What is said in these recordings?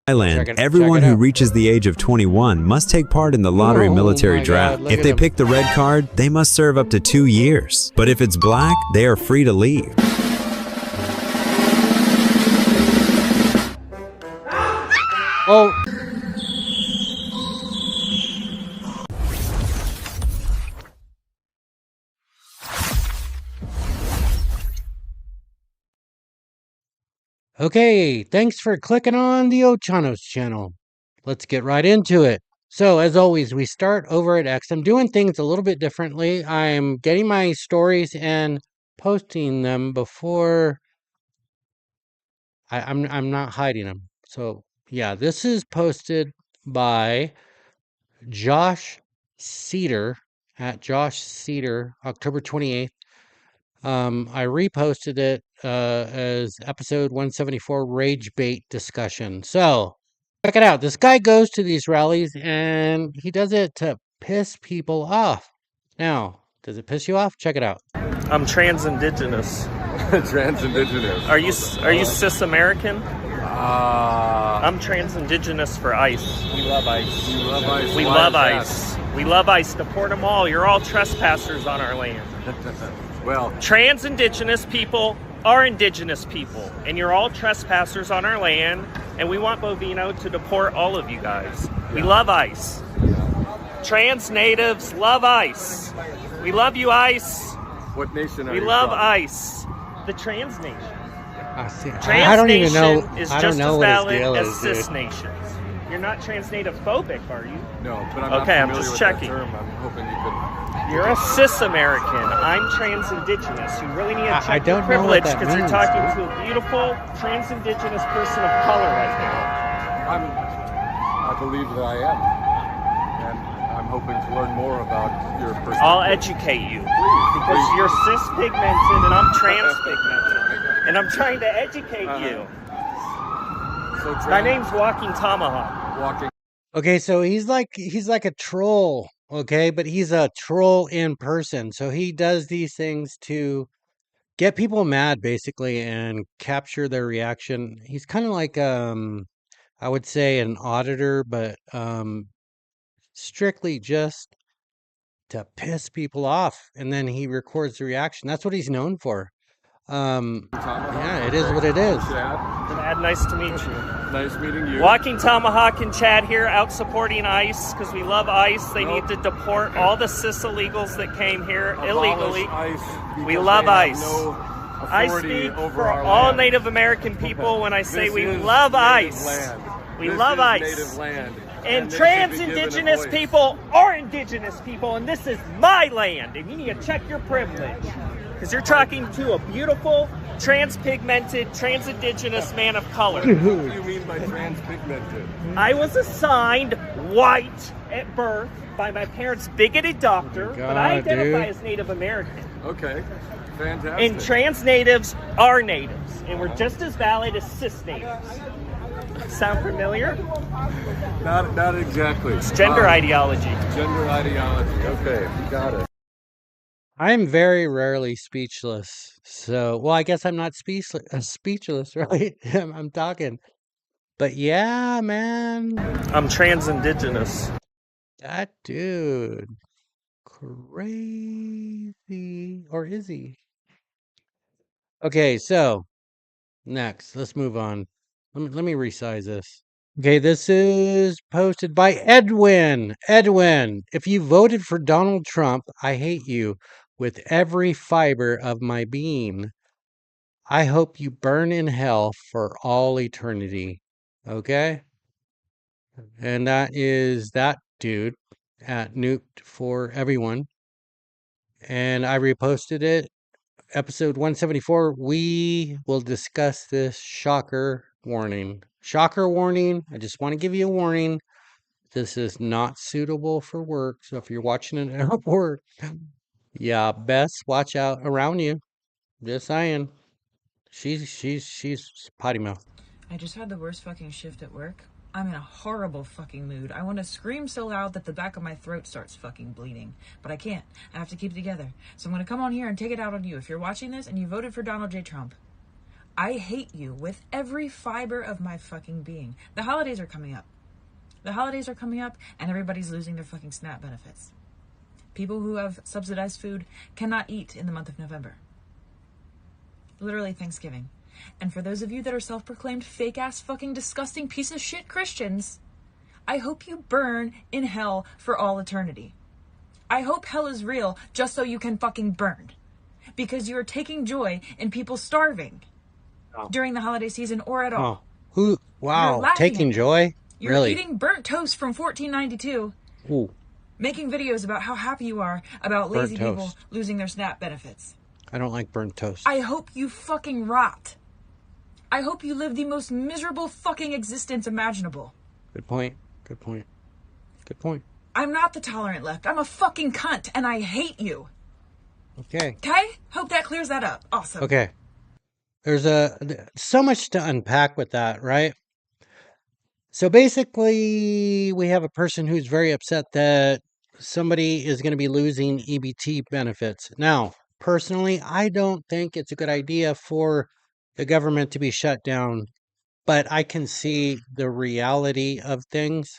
Thailand, everyone who reaches the age of 21 must take part in the lottery military draft. If they pick the red card, they must serve up to 2 years. But if it's black, they are free to leave. Oh. Okay, thanks for clicking on the Ochanos channel. Let's get right into it. So, as always, we start over at X. I'm doing things a little bit differently. I'm getting my stories and posting them before I'm not hiding them. So, yeah, this is posted by Josh Cedar at Josh Cedar, October 28th. I reposted it as episode 174 Rage Bait Discussion. So, check it out. This guy goes to these rallies and he does it to piss people off. Now, does it piss you off? Check it out. I'm trans-indigenous. Trans-indigenous. Are you cis-American? I'm trans-indigenous for ICE. We love ICE. You love ICE. We love ICE. We love ICE. Deport them all. You're all trespassers on our land. Well, Trans-indigenous people are indigenous people, and you're all trespassers on our land, and we want Bovino to deport all of you guys. We love ICE. Trans natives love ICE. We love you, ICE. what nation are We you love from? ICE. The trans nation. Trans Trans I don't nation even know. is I just don't know as what valid his deal as is, cis dude. nations. You're not trans-native phobic, are you? No, but I'm Okay, I'm not familiar just with checking. that term. I'm hoping you could. You're a cis-American. I'm trans-indigenous. You really need to I check your don't know what privilege that because you're means, talking dude. to a beautiful trans-indigenous person of color right now. I believe that I am, and I'm hoping to learn more about your person. I'll educate you because Please. you're cis-pigmented and I'm trans-pigmented, and I'm trying to educate you. So My name's Walking Tomahawk. walking. Okay, so he's like a troll, okay, but he's a troll in person. So he does these things to get people mad basically and capture their reaction. He's kind of like I would say an auditor, but strictly just to piss people off, and then he records the reaction. That's what he's known for. Yeah, it is what it is. Chad, Chad, nice to meet you. nice meeting you. Walking Tomahawk and Chad here out supporting ICE because we love ICE. They need to deport all the cis illegals that came here illegally. Abolish ICE We because love they have ICE. no I authority speak over for our all land. Native American people when I say This we is love native ICE. land. We This love is ICE. native land. And they should be trans given a indigenous voice. people are indigenous people, and this is my land, and you need to check your privilege. Because you're talking to a beautiful, trans-pigmented, trans-indigenous man of color. What do you mean by transpigmented? I was assigned white at birth by my parents' bigoted doctor, but I God, identify dude. as Native American. Okay, fantastic. And trans natives are natives, and we're just as valid as cis natives. Sound familiar? Not exactly. It's gender ideology. Gender ideology. Okay, you got it. I'm very rarely speechless. So, well, I guess I'm not speechless, right? I'm talking. But yeah, man, I'm trans-indigenous. that dude, crazy. Or is he? Okay, so next, let's move on. Let me resize this. Okay, this is posted by Edwin. Edwin, if you voted for Donald Trump, I hate you with every fiber of my being. I hope you burn in hell for all eternity. Okay? And that is that dude at Nuked for Everyone. And I reposted it. Episode 174. We will discuss this shocker warning. Shocker warning. I just want to give you a warning. This is not suitable for work. So if you're watching an airport, yeah, best watch out around you. Just saying. She's potty mouth. I just had the worst fucking shift at work. I'm in a horrible fucking mood. I want to scream so loud that the back of my throat starts fucking bleeding. But I can't. I have to keep it together. So I'm going to come on here and take it out on you. If you're watching this and you voted for Donald J. Trump, I hate you with every fiber of my fucking being. The holidays are coming up. The holidays are coming up and everybody's losing their fucking SNAP benefits. People who have subsidized food cannot eat in the month of November. Literally Thanksgiving. And for those of you that are self-proclaimed fake-ass fucking disgusting piece of shit Christians, I hope you burn in hell for all eternity. I hope hell is real just so you can fucking burn. Because you are taking joy in people starving during the holiday season or at all. Who? Wow, taking joy? You're Really? eating burnt toast from 1492, Ooh, making videos about how happy you are about lazy Burnt people toast. losing their SNAP benefits. I don't like burnt toast. I hope you fucking rot. I hope you live the most miserable fucking existence imaginable. Good point. Good point. Good point. I'm not the tolerant left. I'm a fucking cunt and I hate you. Okay. Okay? Hope that clears that up. Awesome. Okay. There's so much to unpack with that, right? So basically, we have a person who's very upset that somebody is going to be losing EBT benefits. Now, personally, I don't think it's a good idea for the government to be shut down, but I can see the reality of things.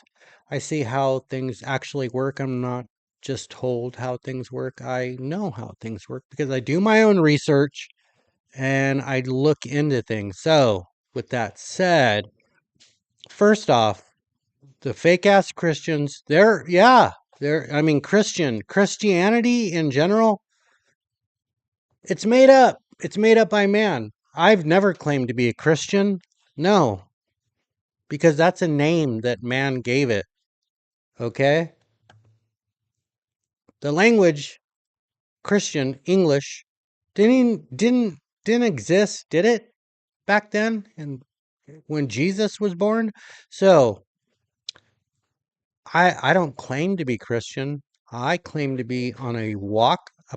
I see how things actually work. I'm not just told how things work. I know how things work because I do my own research and I look into things. So, with that said, first off, the fake ass Christians, Christianity in general, it's made up. It's made up by man. I've never claimed to be a Christian. No, because that's a name that man gave it. Okay? The language Christian, English, didn't exist, did it? Back then and when Jesus was born? So, I don't claim to be Christian. I claim to be on a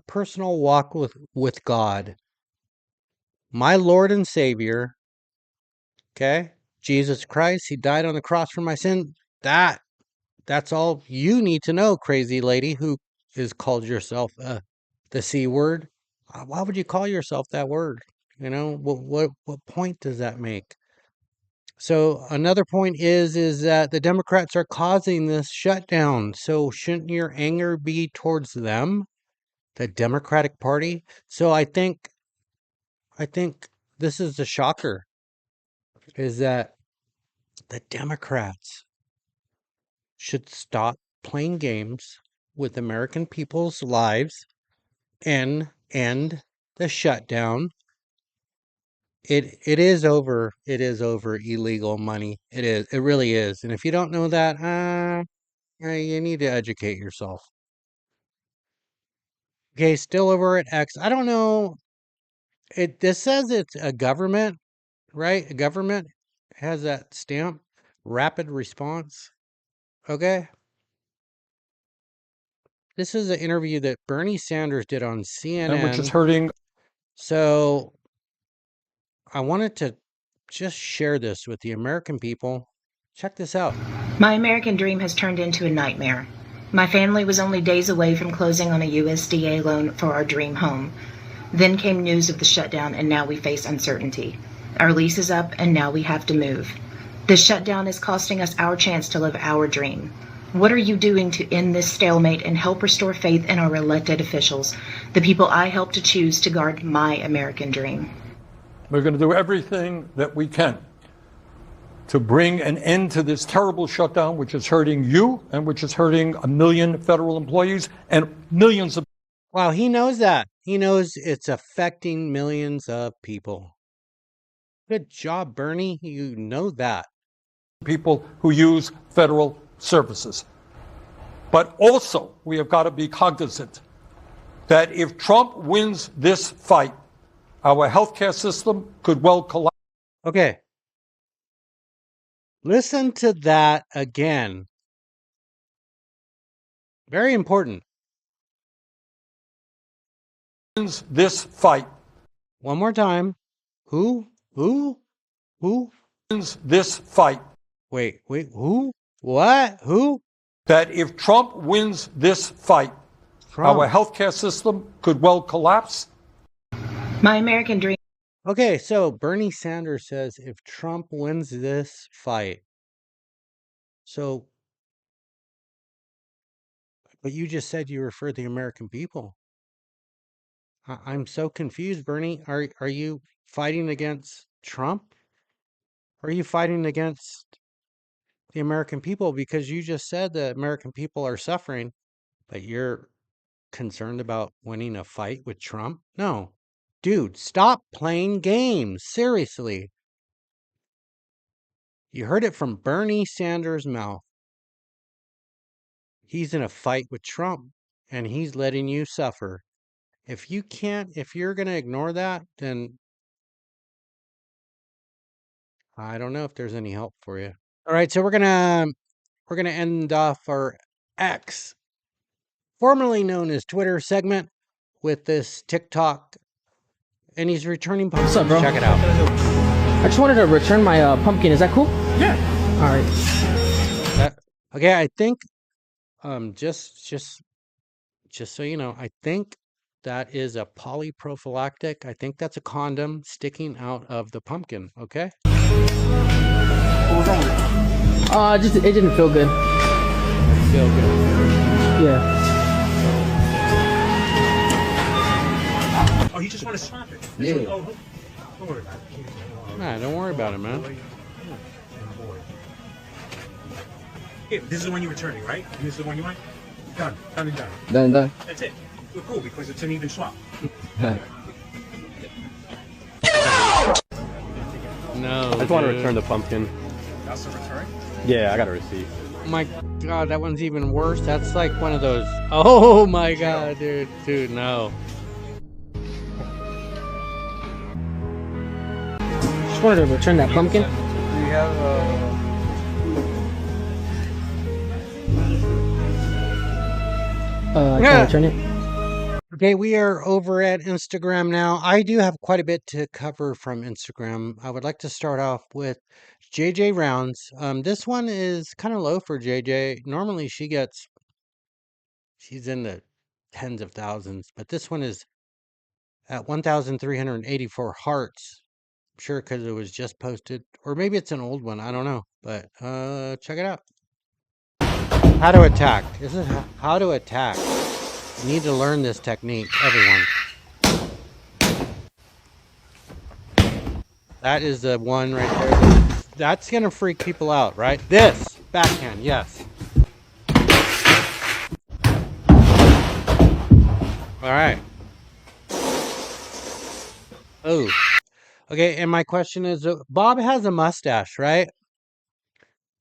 personal walk with God. My Lord and Savior, okay? Jesus Christ, he died on the cross for my sin. That's all you need to know, crazy lady who is called yourself the C word. Why would you call yourself that word? You know, what point does that make? So another point is that the Democrats are causing this shutdown. So shouldn't your anger be towards them, the Democratic Party? So I think this is the shocker, is that the Democrats should stop playing games with American people's lives and end the shutdown. It is over illegal money. It is. It really is. And if you don't know that, you need to educate yourself. Okay, still over at X. I don't know. This says it's a government, right? A government has that stamp, rapid response. Okay. This is an interview that Bernie Sanders did on CNN. Which is hurting. So I wanted to just share this with the American people. Check this out. My American dream has turned into a nightmare. My family was only days away from closing on a USDA loan for our dream home. Then came news of the shutdown, and now we face uncertainty. Our lease is up, and now we have to move. The shutdown is costing us our chance to live our dream. What are you doing to end this stalemate and help restore faith in our elected officials, the people I helped to choose to guard my American dream? We're going to do everything that we can to bring an end to this terrible shutdown, which is hurting you and which is hurting 1 million federal employees and millions of. Wow, he knows that. He knows it's affecting millions of people. Good job, Bernie. You know that. People who use federal services. But also, we have got to be cognizant that if Trump wins this fight, our healthcare system could well collapse. Okay. Listen to that again. Very important. Wins this fight. One more time. Who? Wins this fight. Wait, who? What? Who? That if Trump wins this fight, Trump. our healthcare system could well collapse. My American dream. Okay, so Bernie Sanders says if Trump wins this fight, so, but you just said you refer the American people. I'm so confused, Bernie. Are you fighting against Trump? Or are you fighting against the American people? Because you just said the American people are suffering, but you're concerned about winning a fight with Trump? No. Dude, stop playing games. Seriously. You heard it from Bernie Sanders' mouth. He's in a fight with Trump, and he's letting you suffer. If you're going to ignore that, then I don't know if there's any help for you. All right, so we're going to end off our X, formerly known as Twitter segment, with this TikTok, and he's returning pumpkins. What's up, bro? Check it out. I just wanted to return my pumpkin. Is that cool? Yeah. All right. Okay, I think just so you know, I think that is a polyprophylactic. I think that's a condom sticking out of the pumpkin. Okay. What was wrong with it? Just it didn't feel good. Feel good. Yeah. Oh, you just want to swap it? Yeah. Oh, don't worry about it. Nah, don't worry about it, man. Here, this is the one you're returning, right? This is the one you want? Done. Done and done. Done. That's it. We're cool because it's an even swap. No. I just want to dude. return the pumpkin. That's the return? Yeah, I got a receipt. Oh my God, that one's even worse. That's like one of those. Oh my God, dude, no. Just wanted to return that pumpkin. Do you have I Yeah. can return it. Okay, we are over at Instagram now. I do have quite a bit to cover from Instagram. I would like to start off with JJ Rounds. This one is kind of low for JJ. Normally she's in the tens of thousands, but this one is at 1,384 hearts. I'm sure because it was just posted, or maybe it's an old one. I don't know, but check it out. How to attack. This is how to attack. You need to learn this technique, everyone. That is the one right there. That's gonna freak people out, right? This backhand, yes. All right. Oh, okay. And my question is, Bob has a mustache, right?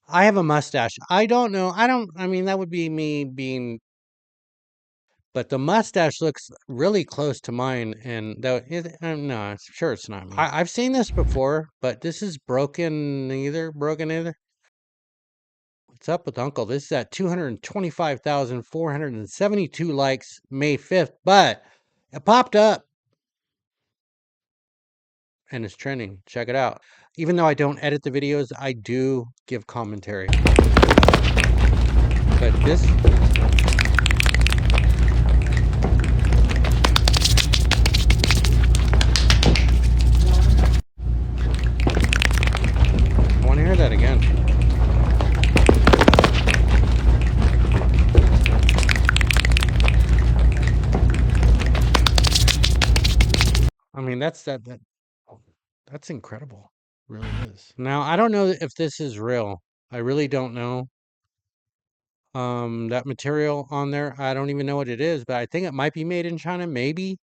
I have a mustache. I don't know. I mean, that would be me being. But the mustache looks really close to mine, and no, I'm sure it's not me. I've seen this before, but this is broken either. What's up with Uncle? This is at 225,472 likes May 5th, but it popped up and it's trending. Check it out. Even though I don't edit the videos, I do give commentary. But this. I want to hear that again. I mean, that's incredible. It really is. Now, I don't know if this is real. I really don't know. That material on there, I don't even know what it is, but I think it might be made in China. Maybe.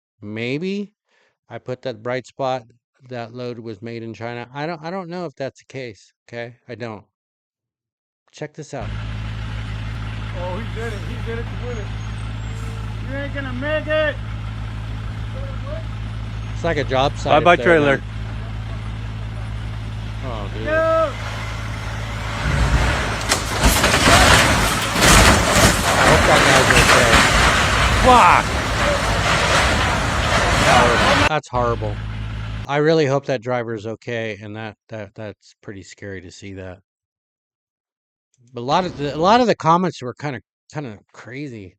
I put that bright spot. That load was made in China. I don't know if that's the case. Okay, I don't. Check this out. Oh, he did it. He did it to win it. You ain't gonna make it. It's like a job site. Bye-bye up there, trailer. man. Oh, dude. Yeah. I hope that guy's okay. Fuck! That's horrible. I really hope that driver's okay, and that's pretty scary to see that. But a lot of the comments were kind of crazy.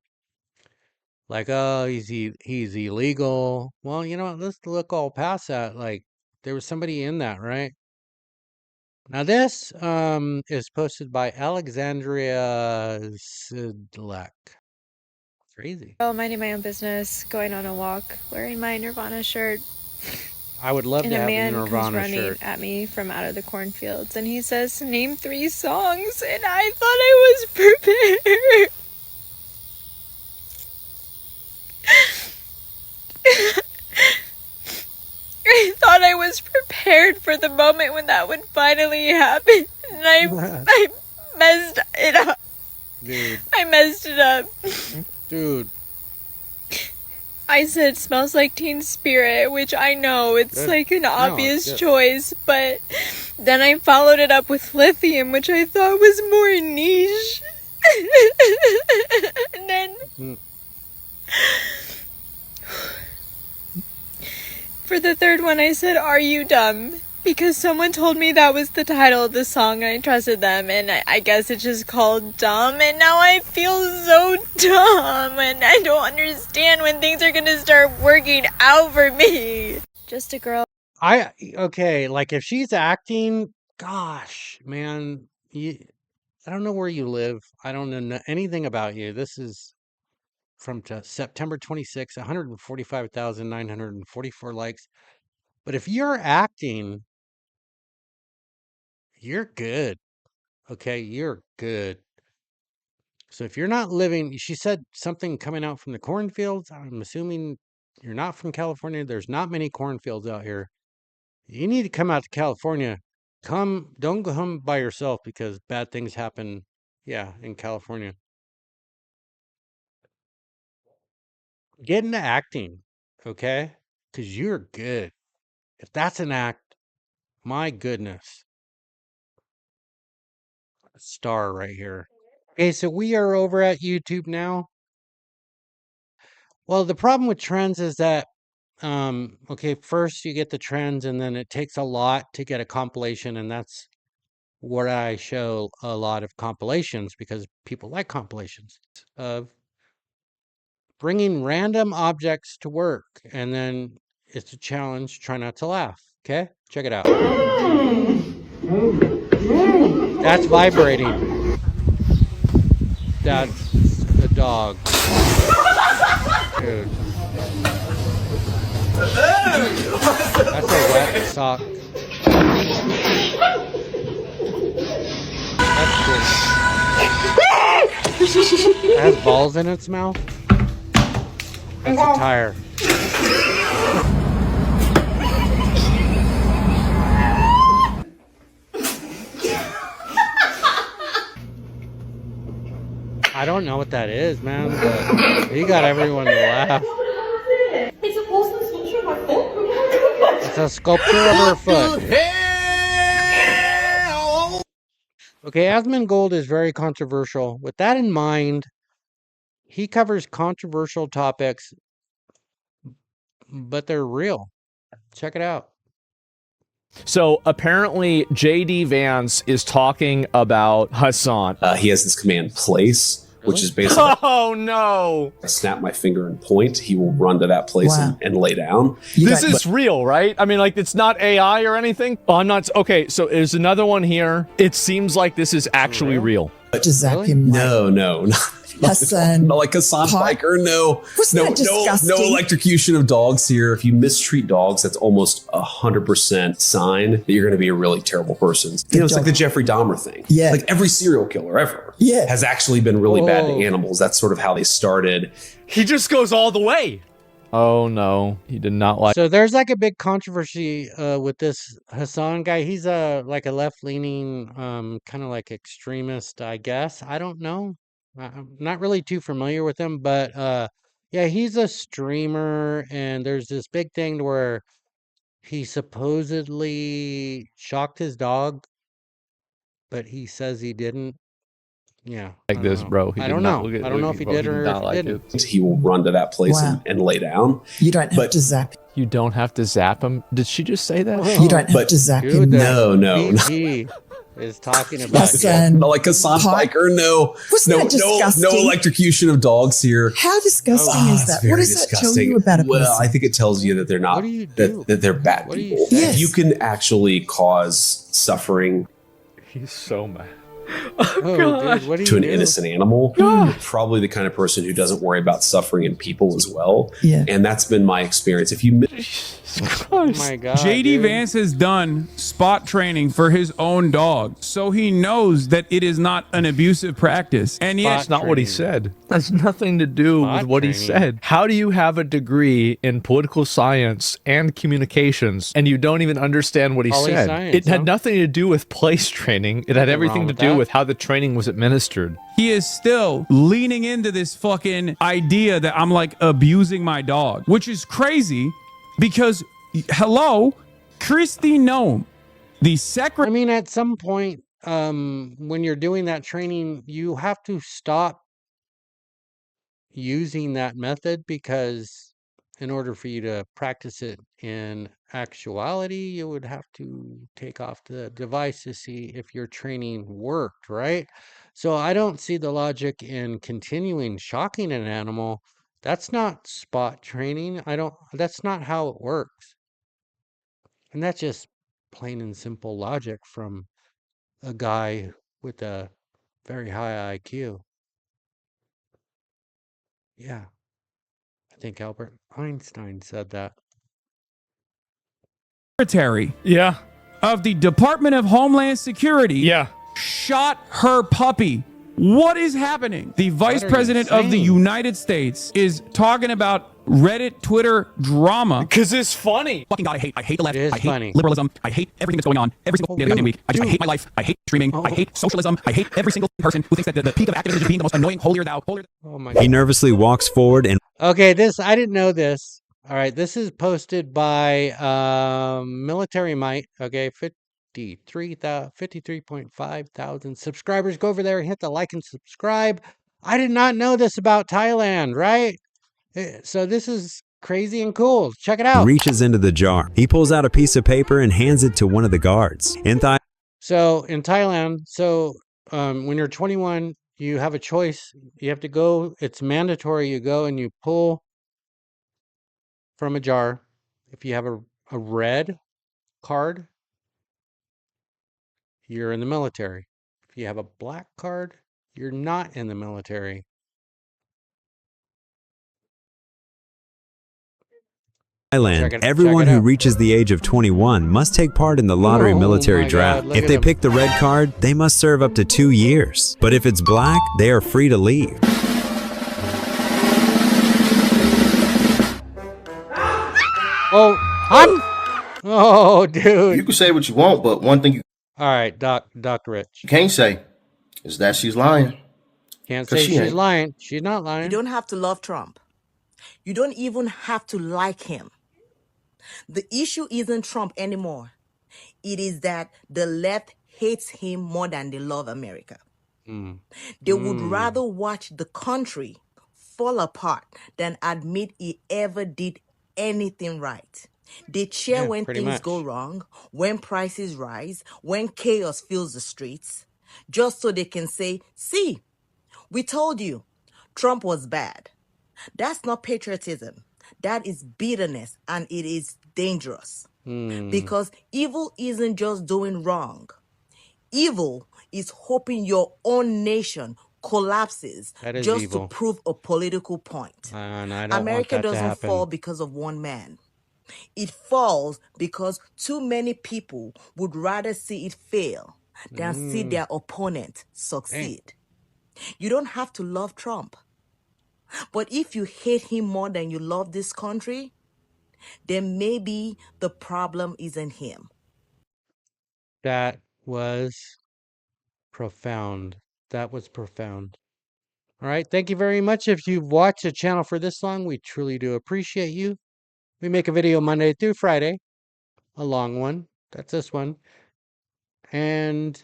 Like, oh, he's illegal. Well, you know, let's look all past that. Like, There was somebody in that, right? Now this is posted by Alexandria Sidlak. Crazy. Oh, minding my own business, going on a walk, wearing my Nirvana shirt. I would love And to a have a man comes Nirvana running shirt. at me from out of the cornfields, and he says, "Name 3 songs," and I thought I was prepared. I thought I was prepared for the moment when that would finally happen, and I messed it up. Dude. I messed it up. Dude. I said "Smells Like Teen Spirit," which I know it's Good. like an No, obvious it's good. choice, but then I followed it up with "Lithium," which I thought was more niche. And then for the third one I said "Are You Dumb?" because someone told me that was the title of the song and I trusted them, and I guess it's just called "Dumb," and now I feel so dumb and I don't understand when things are gonna start working out for me. Just a girl. Okay, like if she's acting, gosh, man, I don't know where you live. I don't know anything about you. This is from September 26, 145,944 likes. But if you're acting, you're good. Okay, you're good. So if you're not living, she said something coming out from the cornfields. I'm assuming you're not from California. There's not many cornfields out here. You need to come out to California. Don't go home by yourself because bad things happen, yeah, in California. Get into acting, okay? Because you're good. If that's an act, my goodness. A star right here. Okay, so we are over at YouTube now. Well, the problem with trends is that, okay, first you get the trends and then it takes a lot to get a compilation, and that's what I show a lot of compilations because people like compilations of bringing random objects to work, and then it's a challenge. Try not to laugh. Okay, check it out. That's vibrating. That's a dog. Dude. That's a wet sock. That's good. It has balls in its mouth. That's a tire. I don't know what that is, man, but he got everyone to laugh. It's a sculpture of her foot. Okay, Asmongold is very controversial. With that in mind, he covers controversial topics, but they're real. Check it out. So apparently JD Vance is talking about Hassan. He has this command place, which is basically, oh no, I snap my finger and point, he will run to that place and lay down. This is real, right? I mean, like, it's not AI or anything. Oh, I'm not. Okay, so there's another one here. It seems like this is actually real. To zap him. No. Hassan. Not like Hassan Piker. No electrocution of dogs here. If you mistreat dogs, that's almost 100% sign that you're going to be a really terrible person. It's like the Jeffrey Dahmer thing. Yeah. Like every serial killer ever has actually been really bad to animals. That's sort of how they started. He just goes all the way. Oh no, he did not like. So there's like a big controversy with this Hassan guy. He's like a left-leaning, kind of like extremist, I guess. I don't know. I'm not really too familiar with him, but yeah, he's a streamer, and there's this big thing where he supposedly shocked his dog, but he says he didn't. Yeah, like this, bro. I don't know. I don't know if he did or if he didn't. He will run to that place and lay down. You don't have to zap. You don't have to zap him. Did she just say that? You don't have to zap him. No. is talking about Hassan, Not like Hassan Piker. No, Wasn't no, that disgusting? no electrocution of dogs here. How disgusting is It's that? very What does that tell disgusting. you about a Well, person? I think it tells you that they're not What do you do? that they're bad What do you people. say? Yes. You can actually cause suffering He's so mad. Oh, dude, what do to you an do? innocent animal. You're probably the kind of person who doesn't worry about suffering in people as well. Yeah. And that's been my experience. If you Oh my god. JD dude. Vance has done spot training for his own dog, so he knows that it is not an abusive practice. And yet, Spot That's not what he training. said. That's nothing to do Spot with what he training. said. How do you have a degree in political science and communications and you don't even understand what he Poli said? science, It had huh? nothing to do with place training. It had Nothing everything wrong to with do that. with how the training was administered. he is still leaning into this fucking idea that I'm like abusing my dog, which is crazy because, hello, Christy Nome, the I secretary. mean, at some point, when you're doing that training, you have to stop using that method because in order for you to practice it in actuality, you would have to take off the device to see if your training worked, right? So I don't see the logic in continuing shocking an animal. That's not spot training. That's not how it works. And that's just plain and simple logic from a guy with a very high IQ. Yeah, I think Albert Einstein said that. Yeah. Of the Department of Homeland Security Yeah. shot her puppy. What is happening? The Vice are President of the insane. United States is talking about Reddit, Twitter drama. Because it's funny. Fucking God, I hate the left. It is I hate funny. liberalism. I hate everything that's going on every single day of the goddamn week. I hate my life. I hate streaming. I hate socialism. I hate every single person who thinks that the peak of activism is being the most annoying holier thou. Oh my He god. nervously walks forward and Okay, I didn't know this. All right, this is posted by Military Might. Okay, 53.5 thousand subscribers. Go over there and hit the like and subscribe. I did not know this about Thailand, right? So this is crazy and cool. Check it out. reaches into the jar. He pulls out a piece of paper and hands it to one of the guards. So in Thailand, when you're 21, you have a choice. You have to go. It's mandatory. You go and you pull from a jar. If you have a red card, you're in the military. If you have a black card, you're not in the military. Thailand, Check everyone it who out. reaches the age of 21 must take part in the lottery Oh military my draft. God, look If at they him. pick the red card, they must serve up to 2 years. But if it's black, they are free to leave. Oh, hun? Oh, dude. You can say what you want, but one thing you All right, Doc Rich. can't say is that she's lying. Can't 'Cause say she she's ain't. lying. She's not You lying. don't have to love Trump. You don't even have to like him. The issue isn't Trump anymore. It is that the left hates him more than they love America. They would rather watch the country fall apart than admit he ever did anything right. They cheer Yeah, when pretty things much. go wrong, when prices rise, when chaos fills the streets, just so they can say, see, we told you, Trump was bad. That's not patriotism. That is bitterness, and it is dangerous. Because evil isn't just doing wrong. Evil is hoping your own nation collapses That is just evil. to prove a political point. And I don't America want that to doesn't happen. fall because of one man. It falls because too many people would rather see it fail than see their opponent succeed. You don't have to love Trump. But if you hate him more than you love this country, then maybe the problem isn't him. That was profound. That was profound. All right. Thank you very much. If you've watched the channel for this long, we truly do appreciate you. We make a video Monday through Friday, a long one. That's this one. And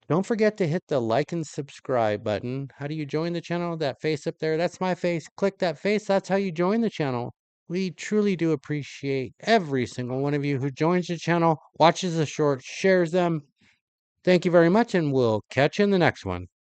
don't forget to hit the like and subscribe button. How do you join the channel? That face up there, that's my face. Click that face. That's how you join the channel. We truly do appreciate every single one of you who joins the channel, watches the shorts, shares them. Thank you very much, and we'll catch you in the next one.